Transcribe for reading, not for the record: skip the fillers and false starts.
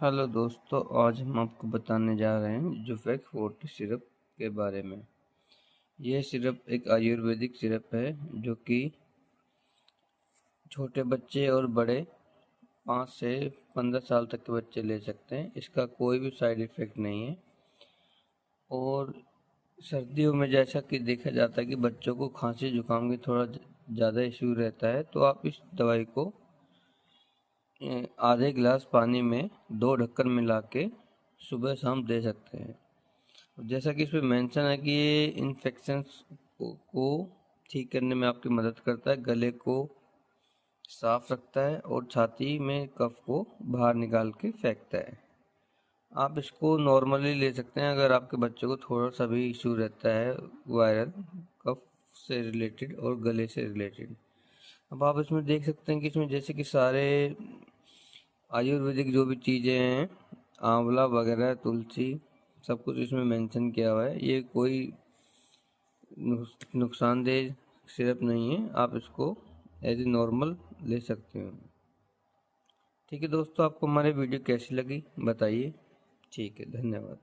Hello दोस्तों, आज हम आपको बताने जा रहे हैं जुफेक 40 सिरप के बारे में। यह सिरप एक आयुर्वेदिक सिरप है जो कि छोटे बच्चे और बड़े 5 से 15 साल तक के बच्चे ले सकते हैं। इसका कोई भी साइड इफ़ेक्ट नहीं है। और सर्दियों में जैसा कि देखा जाता है कि बच्चों को खांसी जुकाम की थोड़ा ज़्यादा इशू रहता है, तो आप इस दवाई को आधे गिलास पानी में 2 ढक्कन मिला के सुबह शाम दे सकते हैं। जैसा कि इसमें मेंशन है कि ये इन्फेक्शंस को ठीक करने में आपकी मदद करता है, गले को साफ रखता है और छाती में कफ को बाहर निकाल के फेंकता है। आप इसको नॉर्मली ले सकते हैं अगर आपके बच्चे को थोड़ा सा भी इशू रहता है वायरल कफ से रिलेटेड और गले से रिलेटेड। अब आप इसमें देख सकते हैं कि इसमें जैसे कि सारे आयुर्वेदिक जो भी चीज़ें हैं, आंवला वगैरह, तुलसी, सब कुछ इसमें मेंशन किया हुआ है। ये कोई नुकसानदेह सिरप नहीं है, आप इसको एज ए नॉर्मल ले सकते हो। ठीक है दोस्तों, आपको हमारी वीडियो कैसी लगी बताइए। ठीक है, धन्यवाद।